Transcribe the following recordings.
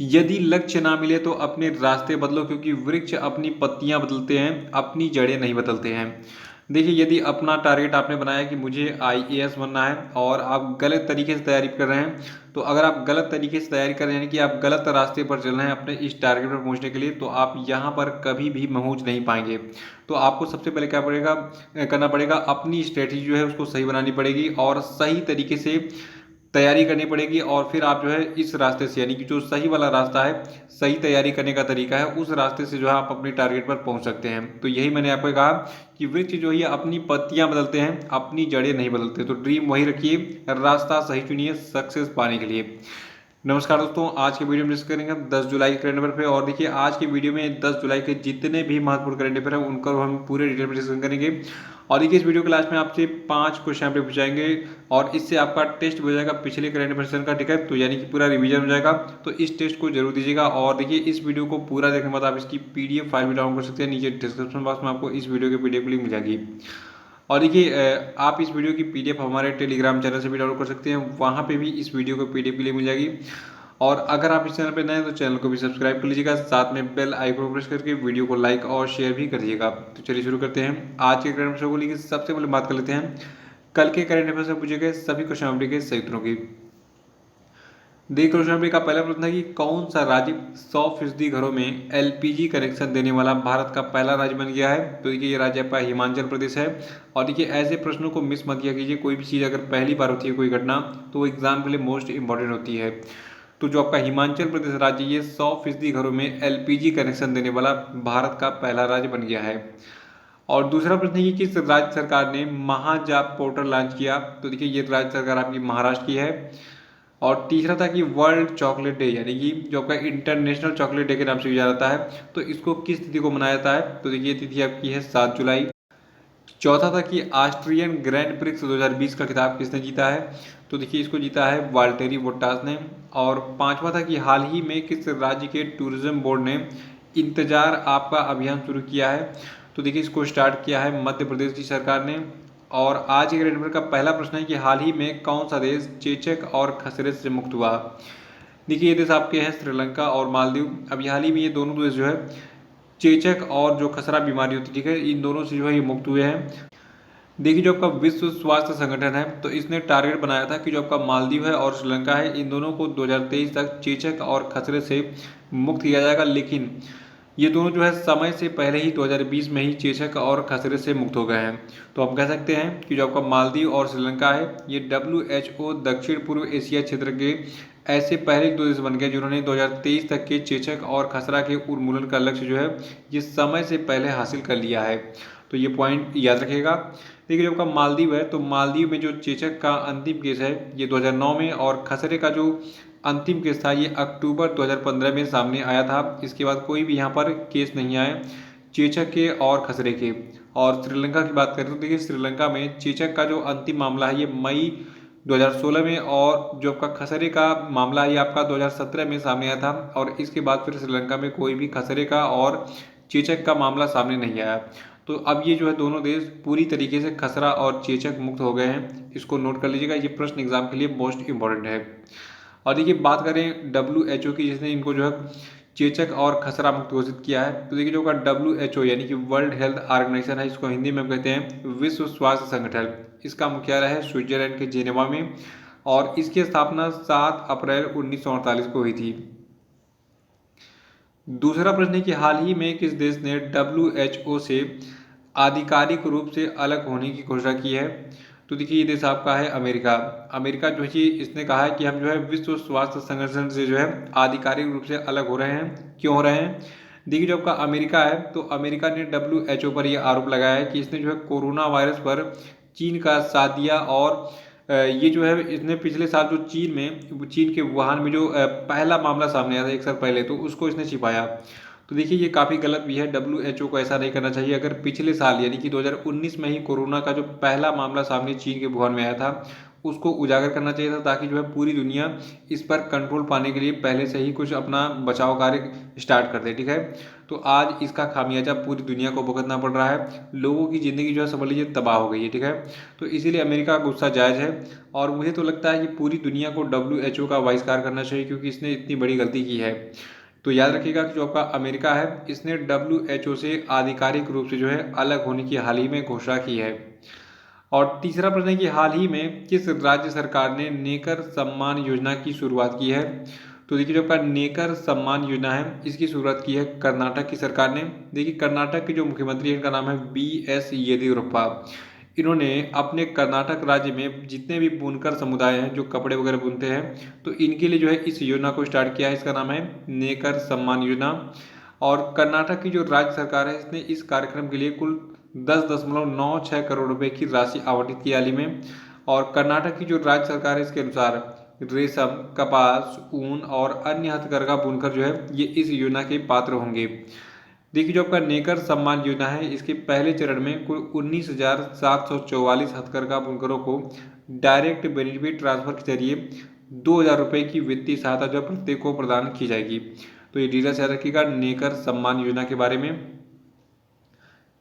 यदि लक्ष्य ना मिले तो अपने रास्ते बदलो, क्योंकि वृक्ष अपनी पत्तियां बदलते हैं, अपनी जड़ें नहीं बदलते हैं। देखिए, यदि अपना टारगेट आपने बनाया कि मुझे आईएएस बनना है और आप गलत तरीके से तैयारी कर रहे हैं, तो अगर आप गलत तरीके से तैयारी कर रहे हैं, यानी कि आप गलत रास्ते पर चल रहे हैं अपने इस टारगेट पर पहुंचने के लिए, तो आप यहाँ पर कभी भी पहुंच नहीं पाएंगे। तो आपको सबसे पहले क्या करना पड़ेगा, अपनी स्ट्रेटेजी जो है उसको सही बनानी पड़ेगी और सही तरीके से तैयारी करनी पड़ेगी। और फिर आप जो है इस रास्ते से, यानी कि जो सही वाला रास्ता है, सही तैयारी करने का तरीका है, उस रास्ते से जो है आप अपनी टारगेट पर पहुंच सकते हैं। तो यही मैंने आपको कहा कि वृक्ष जो है अपनी पत्तियां बदलते हैं, अपनी जड़ें नहीं बदलते। तो ड्रीम वही रखिए, रास्ता सही चुनिए सक्सेस पाने के लिए। नमस्कार दोस्तों, आज के वीडियो में डिस्कस करेंगे हम 10 जुलाई के करंट अफेयर पे। और देखिए, आज के वीडियो में 10 जुलाई के जितने भी महत्वपूर्ण करंट अफेयर हैं उनका हम पूरे डिटेल में डिस्कस करेंगे। और देखिए, इस वीडियो के लास्ट में आपसे 5 क्वेश्चन पे पूछाएंगे और इससे आपका टेस्ट हो जाएगा पिछले करंट अफेयर का, ठीक है। तो यानी कि पूरा रिवीजन हो जाएगा। तो इस टेस्ट को जरूर दीजिएगा। और देखिए, इस वीडियो को पूरा देखने के बाद आप इसकी पीडीएफ फाइल भी डाउनलोड कर सकते हैं। नीचे डिस्क्रिप्शन बॉक्स में आपको इस वीडियो के पीडीएफ लिंक मिल जाएगी। और देखिए, आप इस वीडियो की पीडीएफ हमारे टेलीग्राम चैनल से भी डाउनलोड कर सकते हैं, वहाँ पे भी इस वीडियो को पीडीएफ के लिए मिल जाएगी। और अगर आप इस चैनल पर नए हैं तो चैनल को भी सब्सक्राइब कर लीजिएगा, साथ में बेल आइकन को प्रेस करके वीडियो को लाइक और शेयर भी कर दीजिएगा। तो चलिए शुरू करते हैं आज के करंट अफेयर को लेकर। सबसे पहले बात कर लेते हैं कल के करंट अफेयर से पूछे गए सभी क्वेश्चन के सही उत्तरों की। देखिए, क्वेश्चन का पहला प्रश्न है कि कौन सा राज्य 100% घरों में एलपीजी कनेक्शन देने वाला भारत का पहला राज्य बन गया है। तो देखिए, ये राज्य आपका हिमाचल प्रदेश है। और देखिए, ऐसे प्रश्नों को मिस मत किया कीजिए। कोई भी चीज़ अगर पहली बार होती है, कोई घटना, तो वो एग्जाम के लिए मोस्ट इंपॉर्टेंट होती है। तो जो आपका हिमाचल प्रदेश राज्य, ये 100% घरों में एलपीजी कनेक्शन देने वाला भारत का पहला राज्य बन गया है। और दूसरा प्रश्न है कि किस राज्य सरकार ने महाजाप पोर्टल लॉन्च किया। तो देखिए, ये राज्य सरकार आपकी महाराष्ट्र की है। और तीसरा था कि वर्ल्ड चॉकलेट डे, यानी कि जो आपका इंटरनेशनल चॉकलेट डे के नाम से भी जाना जाता है, तो इसको किस तिथि को मनाया जाता है। तो देखिए, तिथि आपकी है 7 जुलाई। चौथा था कि ऑस्ट्रियन ग्रैंड प्रिक्स 2020 का खिताब किसने जीता है। तो देखिए, इसको जीता है वाल्टेरी बोट्टास ने। और पांचवा था कि हाल ही में किस राज्य के टूरिज्म बोर्ड ने इंतजार आपका अभियान शुरू किया है। तो देखिए, इसको स्टार्ट किया है मध्य प्रदेश की सरकार ने। और आज के करंट अफेयर का पहला प्रश्न है कि हाल ही में कौन सा देश चेचक और खसरे से मुक्त हुआ। देखिए, ये देश आपके हैं श्रीलंका और मालदीव। अभी हाल ही में ये दोनों देश जो है चेचक और जो खसरा बीमारी होती है, ठीक है, इन दोनों से जो है ये मुक्त हुए हैं। देखिए, जो आपका विश्व स्वास्थ्य संगठन है, तो इसने टारगेट बनाया था कि जो आपका मालदीव है और श्रीलंका है, इन दोनों को 2023 तक चेचक और खसरे से मुक्त किया जाएगा। लेकिन ये दोनों जो है समय से पहले ही 2020 में ही चेचक और खसरे से मुक्त हो गए हैं। तो हम कह सकते हैं कि जो आपका मालदीव और श्रीलंका है, ये WHO दक्षिण पूर्व एशिया क्षेत्र के ऐसे पहले 2 देश बन गए जिन्होंने 2023 तक के चेचक और खसरा के उन्मूलन का लक्ष्य जो है ये समय से पहले हासिल कर लिया है। तो ये पॉइंट याद रखिएगा। देखिए, जो आपका मालदीव है, तो मालदीव में जो चेचक का अंतिम केस है ये 2009 में, और खसरे का जो अंतिम केस था ये अक्टूबर 2015 में सामने आया था। इसके बाद कोई भी यहाँ पर केस नहीं आए चेचक के और खसरे के। और श्रीलंका की बात करें तो देखिए, श्रीलंका में चेचक का जो अंतिम मामला है ये मई 2016 में, और जो आपका खसरे का मामला है ये आपका 2017 में सामने आया था। और इसके बाद फिर श्रीलंका में कोई भी खसरे का और चेचक का मामला सामने नहीं आया। तो अब ये जो है दोनों देश पूरी तरीके से खसरा और चेचक मुक्त हो गए हैं। इसको नोट कर लीजिएगा, ये प्रश्न एग्जाम के लिए मोस्ट इंपॉर्टेंट है। और देखिए, बात करें WHO की, जिसने इनको जो है चेचक और खसरा मुक्त घोषित किया है। तो देखिए, जो का WHO यानी कि वर्ल्ड हेल्थ ऑर्गेनाइजेशन है, इसको हिंदी में कहते हैं विश्व स्वास्थ्य संगठन। इसका मुख्यालय है स्विट्जरलैंड के जेनेवा में, और इसकी स्थापना 7 अप्रैल 1948 को हुई थी। दूसरा प्रश्न है कि हाल ही में किस देश ने WHO से आधिकारिक रूप से अलग होने की घोषणा की है। तो देखिए, ये देश आपका है अमेरिका। अमेरिका जो है कि इसने कहा है कि हम जो है विश्व स्वास्थ्य संगठन से जो है आधिकारिक रूप से अलग हो रहे हैं। क्यों हो रहे हैं। देखिए, जो आपका अमेरिका है, तो अमेरिका ने WHO पर यह आरोप लगाया है कि इसने जो है कोरोना वायरस पर चीन का साथ दिया। और ये जो है इसने पिछले साल जो चीन के वुहान में जो पहला मामला सामने आया था 1 साल पहले, तो उसको इसने छिपाया। तो देखिए, ये काफ़ी गलत भी है। WHO को ऐसा नहीं करना चाहिए। अगर पिछले साल यानी कि 2019 में ही कोरोना का जो पहला मामला सामने चीन के वुहान में आया था, उसको उजागर करना चाहिए था, ताकि जो है पूरी दुनिया इस पर कंट्रोल पाने के लिए पहले से ही कुछ अपना बचाव कार्य स्टार्ट कर दे। ठीक है, तो आज इसका खामियाजा पूरी दुनिया को भुगतना पड़ रहा है, लोगों की ज़िंदगी जो है समझ लीजिए तबाह हो गई है। ठीक है, तो इसीलिए अमेरिका का गुस्सा जायज़ है, और मुझे तो लगता है कि पूरी दुनिया को WHO का बहिष्कार करना चाहिए, क्योंकि इसने इतनी बड़ी गलती की है। तो याद रखिएगा कि जो आपका अमेरिका है, इसने WHO से आधिकारिक रूप से जो है अलग होने की हाल ही में घोषणा की है। और तीसरा प्रश्न है कि हाल ही में किस राज्य सरकार ने नेकर सम्मान योजना की शुरुआत की है? तो देखिए, जो आपका नेकर सम्मान योजना है, इसकी शुरुआत की है कर्नाटक की सरकार ने। देखिए, कर्नाटक के जो मुख्यमंत्री हैं, इनका नाम है BS येदियुरप्पा। इन्होंने अपने कर्नाटक राज्य में जितने भी बुनकर समुदाय हैं जो कपड़े वगैरह बुनते हैं, तो इनके लिए जो है इस योजना को स्टार्ट किया है। इसका नाम है नेकर सम्मान योजना। और कर्नाटक की जो राज्य सरकार है, इसने इस कार्यक्रम के लिए कुल 10.96 करोड़ रुपए की राशि आवंटित की हाल ही में। और कर्नाटक की जो राज्य सरकार है, इसके अनुसार रेशम, कपास, ऊन और अन्य हथकरघा बुनकर जो है ये इस योजना के पात्र होंगे। देखिए, जो आपका नेकर सम्मान योजना है, इसके पहले चरण में कुल 19,744 हथकरघा बुनकरों को डायरेक्ट बेनिफिट ट्रांसफर के जरिए 2,000 रुपये की वित्तीय सहायता जो प्रत्येक को प्रदान की जाएगी। तो ये डिटेल्स याद रखिएगा नेकर सम्मान योजना के बारे में।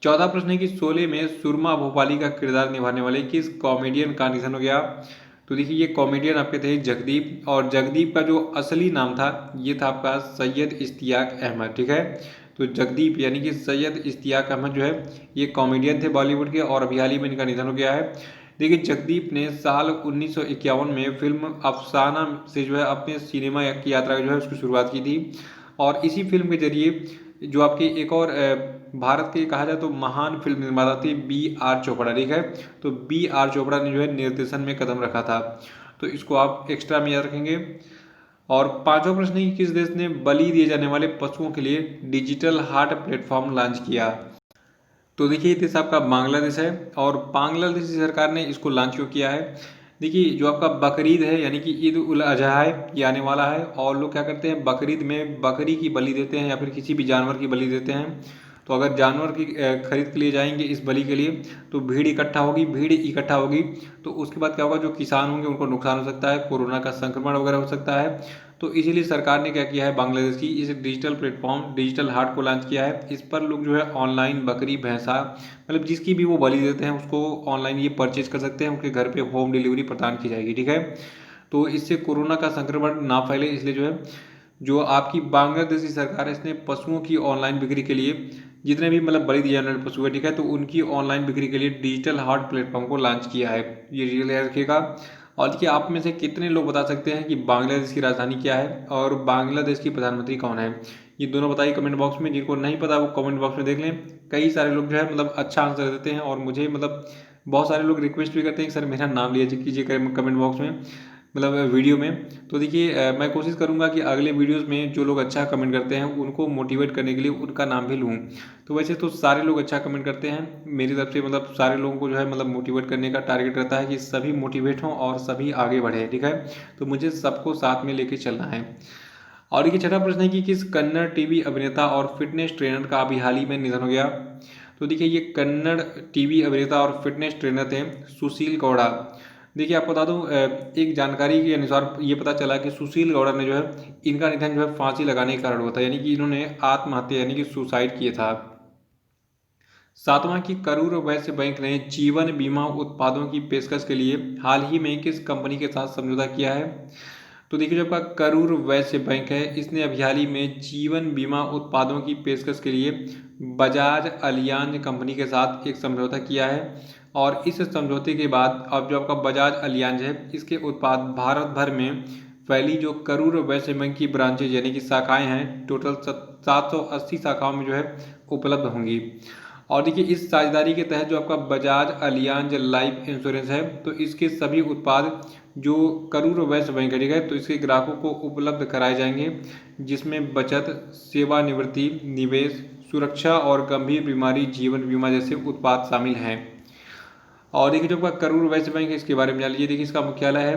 चौथा प्रश्न है कि शोले में सुरमा भोपाली का किरदार निभाने वाले किस कॉमेडियन का निधन हो गया? तो देखिए, ये कॉमेडियन आपके थे जगदीप, और जगदीप का जो असली नाम था ये था आपका सैयद इश्तियाक अहमद। ठीक है, तो जगदीप यानी कि सैयद इश्तियाक अहमद जो है ये कॉमेडियन थे बॉलीवुड के, और अभी हाल ही में इनका निधन हो गया है। देखिए, जगदीप ने साल 1951 में फिल्म अफसाना से जो है अपने सिनेमा की यात्रा जो है उसकी शुरुआत की थी। और इसी फिल्म के जरिए जो आपके एक और भारत के कहा जाए तो महान फिल्म निर्माता थे BR चोपड़ा। ठीक है, तो BR चोपड़ा ने जो है निर्देशन में कदम रखा था, तो इसको आप एक्स्ट्रा में याद रखेंगे। और पांचवा प्रश्न है कि किस देश ने बलि दिए जाने वाले पशुओं के लिए डिजिटल हार्ट प्लेटफॉर्म लॉन्च किया? तो देखिए, ये देश आपका बांग्लादेश है, और बांग्लादेश सरकार ने इसको लॉन्च क्यों किया है? देखिए, जो आपका बकरीद है यानी कि ईद उल अजहा है, ये आने वाला है, और लोग क्या करते हैं बकरीद में बकरी की बलि देते हैं या फिर किसी भी जानवर की बलि देते हैं। तो अगर जानवर की खरीद के लिए जाएंगे इस बलि के लिए, तो भीड़ इकट्ठा होगी, तो उसके बाद क्या होगा, जो किसान होंगे उनको नुकसान हो सकता है, कोरोना का संक्रमण वगैरह हो सकता है। तो इसीलिए सरकार ने क्या किया है, बांग्लादेश की इस डिजिटल प्लेटफॉर्म डिजिटल हाट को लॉन्च किया है। इस पर लोग जो है ऑनलाइन बकरी भैंसा मतलब जिसकी भी वो बलि देते हैं उसको ऑनलाइन ये परचेज कर सकते हैं, उनके घर पे होम डिलीवरी प्रदान की जाएगी। ठीक है, तो इससे कोरोना का संक्रमण ना फैले, इसलिए जो है जो आपकी बांग्लादेशी सरकार है इसने पशुओं की ऑनलाइन बिक्री के लिए जितने भी मतलब बलि दिए जाने वाले पशु है, ठीक है, तो उनकी ऑनलाइन बिक्री के लिए डिजिटल हार्ट प्लेटफॉर्म को लॉन्च किया है। ये डिटेल याद रखिएगा। और देखिए, आप में से कितने लोग बता सकते हैं कि बांग्लादेश की राजधानी क्या है और बांग्लादेश की प्रधानमंत्री कौन है? ये दोनों बताइए कमेंट बॉक्स में। जिनको नहीं पता वो कमेंट बॉक्स में देख लें। कई सारे लोग जो है मतलब अच्छा आंसर देते हैं, और मुझे मतलब बहुत सारे लोग रिक्वेस्ट भी करते हैं कि सर मेरा नाम लिया कीजिए कमेंट बॉक्स में, मतलब वीडियो में। तो देखिए, मैं कोशिश करूंगा कि अगले वीडियोस में जो लोग अच्छा कमेंट करते हैं उनको मोटिवेट करने के लिए उनका नाम भी लूँ। तो वैसे तो सारे लोग अच्छा कमेंट करते हैं मेरी तरफ से, मतलब सारे लोगों को जो है मतलब मोटिवेट करने का टारगेट रहता है कि सभी मोटिवेट हों और सभी आगे बढ़े। ठीक है, तो मुझे सबको साथ में लेके चलना है। और देखिए, छठा प्रश्न है कि किस कन्नड़ टीवी अभिनेता और फिटनेस ट्रेनर का अभी हाल ही में निधन हो गया? तो देखिए, ये कन्नड़ टीवी अभिनेता और फिटनेस ट्रेनर थे सुशील गौड़ा। देखिए, आपको बता दूं, एक जानकारी के अनुसार ये पता चला कि सुशील गौड़ा ने जो है इनका निधन जो है फांसी लगाने के कारण हुआ था, यानी कि इन्होंने आत्महत्या यानी कि सुसाइड किया था। सातवां की करूर वैश्य बैंक ने जीवन बीमा उत्पादों की पेशकश के लिए हाल ही में किस कंपनी के साथ समझौता किया है? तो देखिए, जो आपका करूर वैश्य बैंक है इसने अभी हाल ही में जीवन बीमा उत्पादों की पेशकश के लिए बजाज अलियांज कंपनी के साथ एक समझौता किया है। और इस समझौते के बाद अब जो आपका बजाज अलियांज है इसके उत्पाद भारत भर में फैली जो करूर वैश्य बैंक की ब्रांचेज यानी कि शाखाएं हैं, टोटल 780 शाखाओं में जो है उपलब्ध होंगी। और देखिए, इस साझेदारी के तहत जो आपका बजाज अलियांज लाइफ इंश्योरेंस है, तो इसके सभी उत्पाद जो करूर वैश्य बैंक है, ठीक है, तो इसके ग्राहकों को उपलब्ध कराए जाएंगे, जिसमें बचत, सेवानिवृत्ति, निवेश, सुरक्षा और गंभीर बीमारी जीवन बीमा जैसे उत्पाद शामिल हैं। और देखिए, जो आपका करूर वैश्य बैंक है इसके बारे में जान लीजिए। देखिए, इसका मुख्यालय है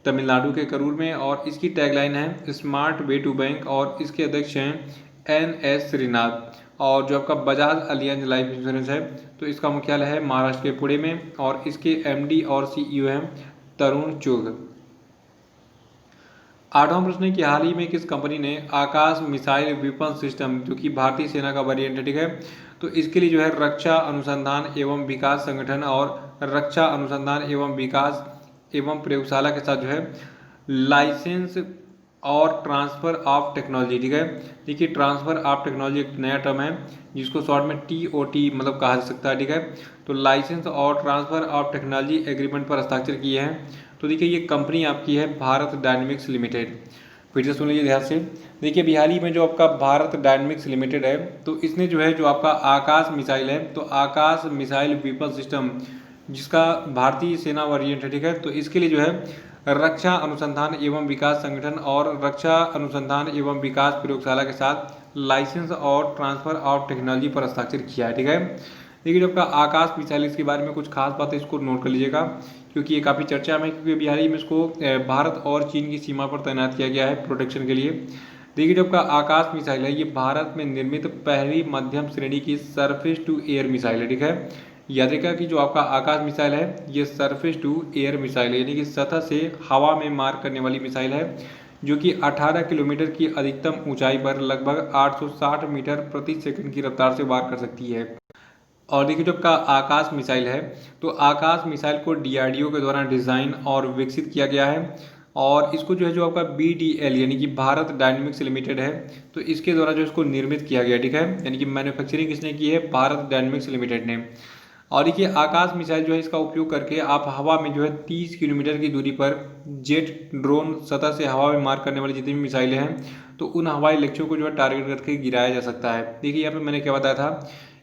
तमिलनाडु के करूर में, और इसकी टैगलाइन है स्मार्ट वे टू बैंक, और इसके अध्यक्ष हैं NS श्रीनाथ। और जो आपका बजाज अलियांज लाइफ इंश्योरेंस है, तो इसका मुख्यालय है महाराष्ट्र के पुणे में, और इसके MD और CEO हैं तरुण चुग। आठवां प्रश्न है कि हाल ही में किस कंपनी ने आकाश मिसाइल विपन सिस्टम, जो कि भारतीय सेना का वेरिएंट है, ठीक है, तो इसके लिए जो है रक्षा अनुसंधान एवं विकास संगठन और रक्षा अनुसंधान एवं विकास एवं प्रयोगशाला के साथ जो है लाइसेंस और ट्रांसफ़र ऑफ टेक्नोलॉजी, ठीक है। देखिए ट्रांसफ़र ऑफ टेक्नोलॉजी एक नया टर्म है जिसको शॉर्ट में TOT मतलब कहा जा सकता है, ठीक है। तो लाइसेंस और ट्रांसफ़र ऑफ टेक्नोलॉजी एग्रीमेंट पर हस्ताक्षर किए हैं। तो देखिए ये कंपनी आपकी है भारत डायनेमिक्स लिमिटेड। फिर से सुन लीजिए ध्यान से। देखिए अभी हाल ही में जो आपका भारत डायनेमिक्स लिमिटेड है, तो इसने जो है जो आपका आकाश मिसाइल है, तो आकाश मिसाइल विपन सिस्टम जिसका भारतीय सेना वेरिएंट है, ठीक है, तो इसके लिए जो है रक्षा अनुसंधान एवं विकास संगठन और रक्षा अनुसंधान एवं विकास प्रयोगशाला के साथ लाइसेंस और ट्रांसफ़र ऑफ टेक्नोलॉजी पर हस्ताक्षर किया है, ठीक है। देखिए जो आपका आकाश मिसाइल, इसके बारे में कुछ खास बातें इसको नोट कर लीजिएगा क्योंकि ये काफ़ी चर्चा में, क्योंकि अभी हाल ही में इसको भारत और चीन की सीमा पर तैनात किया गया है प्रोटेक्शन के लिए। देखिए जो आपका आकाश मिसाइल है ये भारत में निर्मित पहली मध्यम श्रेणी की सरफेस टू एयर मिसाइल है, ठीक है। याद रखिएगा कि जो आपका आकाश मिसाइल है ये सरफेस टू एयर मिसाइल है, यानी कि सतह से हवा में मार करने वाली मिसाइल है, जो कि 18 किलोमीटर की अधिकतम ऊंचाई पर लगभग 860 मीटर प्रति सेकंड की रफ्तार से वार कर सकती है। और देखिए जो आपका आकाश मिसाइल है, तो आकाश मिसाइल को DRDO के द्वारा डिज़ाइन और विकसित किया गया है और इसको जो है जो आपका BDL यानी कि भारत डायनेमिक्स लिमिटेड है, तो इसके द्वारा जो इसको निर्मित किया गया, ठीक है, यानी कि मैन्युफैक्चरिंग किसने की है, भारत डायनेमिक्स लिमिटेड ने। और देखिए आकाश मिसाइल जो है इसका उपयोग करके आप हवा में जो है 30 किलोमीटर की दूरी पर जेट, ड्रोन, सतह से हवा में मार करने वाली जितनी भी मिसाइलें हैं, तो उन हवाई लक्ष्यों को जो है टारगेट करके गिराया जा सकता है। देखिए यहाँ पे मैंने क्या बताया था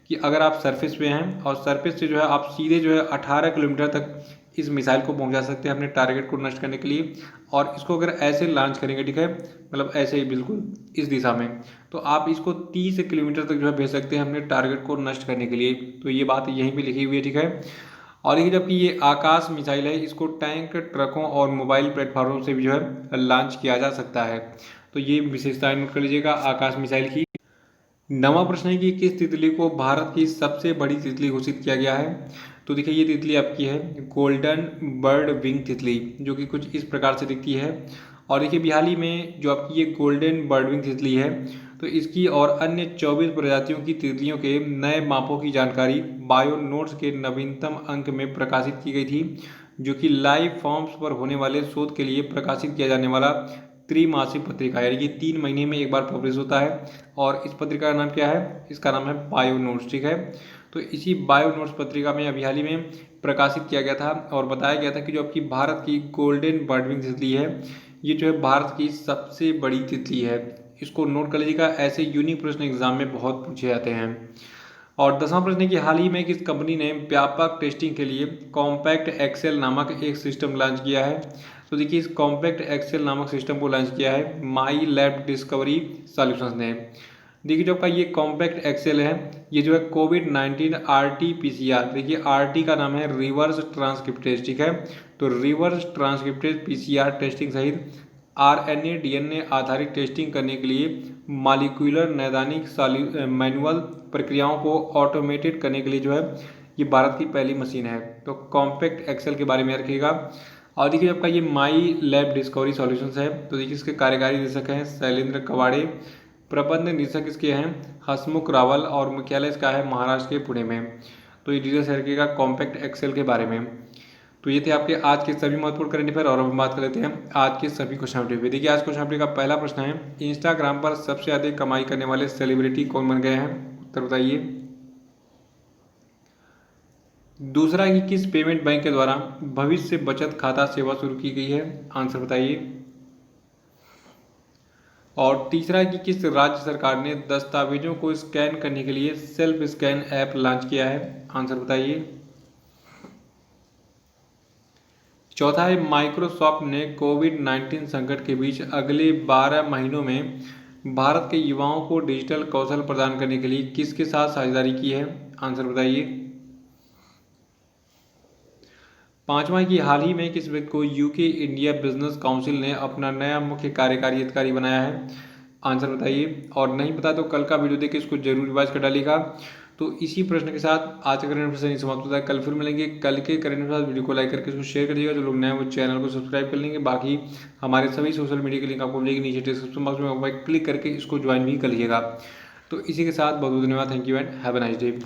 कि अगर आप सरफेस पे हैं और सरफेस से जो है आप सीधे जो है 18 किलोमीटर तक इस मिसाइल को पहुंचा सकते हैं अपने टारगेट को नष्ट करने के लिए। और इसको अगर ऐसे लॉन्च करेंगे, ठीक है, मतलब ऐसे ही बिल्कुल इस दिशा में, तो आप इसको 30 किलोमीटर तक जो है भेज सकते हैं अपने टारगेट को नष्ट करने के लिए। तो ये बात यहीं पे लिखी हुई है, ठीक है। और ये जबकि ये आकाश मिसाइल है इसको टैंक, ट्रकों और मोबाइल प्लेटफॉर्मों से भी जो है लॉन्च किया जा सकता है। तो ये विशेषताएं नोट कर लीजिएगा आकाश मिसाइल की। नवा प्रश्न है कि किस तितली को भारत की सबसे बड़ी तितली घोषित किया गया है। तो देखिए ये तितली आपकी है गोल्डन बर्ड विंग तितली, जो कि कुछ इस प्रकार से दिखती है। और देखिए अभी हाल ही में जो आपकी ये गोल्डन बर्ड विंग तितली है, तो इसकी और अन्य 24 प्रजातियों की तितलियों के नए मापों की जानकारी बायो नोट्स के नवीनतम अंक में प्रकाशित की गई थी, जो कि लाइव फॉर्म्स पर होने वाले शोध के लिए प्रकाशित किया जाने वाला त्रिमासिक पत्रिका है, यानी कि 3 महीने में एक बार पब्लिश होता है। और इस पत्रिका का नाम क्या है, इसका नाम है बायो नोट्स, ठीक है। तो इसी बायो नोट्स पत्रिका में अभी हाल ही में प्रकाशित किया गया था और बताया गया था कि जो आपकी भारत की गोल्डन बर्डविंग तितली है, ये जो है भारत की सबसे बड़ी तितली है। इसको नोट कर लीजिएगा, ऐसे यूनिक प्रश्न एग्जाम में बहुत पूछे जाते हैं। और 10वां प्रश्न है कि हाल ही में किस कंपनी ने व्यापक टेस्टिंग के लिए कॉम्पैक्ट एक्सेल नामक एक सिस्टम लॉन्च किया है। तो देखिए इस कॉम्पैक्ट एक्सेल नामक सिस्टम को लॉन्च किया है माई लैब डिस्कवरी सॉल्यूशंस ने। देखिए जो आपका ये कॉम्पैक्ट एक्सेल है, ये जो है COVID-19 RT-PCR, देखिए RT का नाम है रिवर्स ट्रांसक्रिप्टेज, ठीक है। तो रिवर्स ट्रांसक्रिप्टेज PCR टेस्टिंग सहित RNA DNA आधारित टेस्टिंग करने के लिए मॉलिक्यूलर नैदानिक मैनुअल प्रक्रियाओं को ऑटोमेटेड करने के लिए जो है ये भारत की पहली मशीन है। तो कॉम्पैक्ट एक्सेल के बारे में रखिएगा। और देखिए आपका ये माई लैब डिस्कवरी सॉल्यूशंस है, तो देखिए इसके कार्यकारी निदेशक हैं शैलेंद्र कवाड़े, प्रबंध निदेशक इसके हैं हसमुख रावल और मुख्यालय इसका है महाराष्ट्र के पुणे में। तो ये डिटेल्स रखिएगा कॉम्पैक्ट एक्सेल के बारे में। तो ये थे आपके आज के सभी महत्वपूर्ण करंट अफेयर। और अब हम बात कर लेते हैं आज के सभी क्वेश्चन अपडेट पे। देखिए आज क्वेश्चन अपडेट का पहला प्रश्न है, इंस्टाग्राम पर सबसे अधिक कमाई करने वाले सेलिब्रिटी कौन बन गए हैं, उत्तर बताइए। दूसरा कि किस पेमेंट बैंक के द्वारा भविष्य बचत खाता सेवा शुरू की गई है, आंसर बताइए। और तीसरा कि किस राज्य सरकार ने दस्तावेजों को स्कैन करने के लिए सेल्फ स्कैन ऐप लॉन्च किया है, आंसर बताइए। चौथा है माइक्रोसॉफ्ट ने COVID-19 संकट के बीच अगले 12 महीनों में भारत के युवाओं को डिजिटल कौशल प्रदान करने के लिए किसके साथ साझेदारी की है, आंसर बताइए। पांचवा कि हाल ही में किस व्यक्ति को UK इंडिया बिजनेस काउंसिल ने अपना नया मुख्य कार्यकारी अधिकारी बनाया है, आंसर बताइए। और नहीं पता तो कल का वीडियो देख के इसको जरूर रिवाइज कर डालिएगा। तो इसी प्रश्न के साथ आज का करंट अफेयर्स यहीं समाप्त होता है। कल फिर मिलेंगे। कल के करंट अफेयर्स वीडियो को लाइक करके इसको शेयर करिएगा। जो लोग नए हैं वो चैनल को सब्सक्राइब कर लेंगे। बाकी हमारे सभी सोशल मीडिया के लिंक आपको मिलेगी नीचे डिस्क्रिप्शन बॉक्स में, क्लिक करके इसको ज्वाइन भी कर लीजिएगा। तो इसी के साथ बहुत बहुत धन्यवाद। Thank you and have a nice day.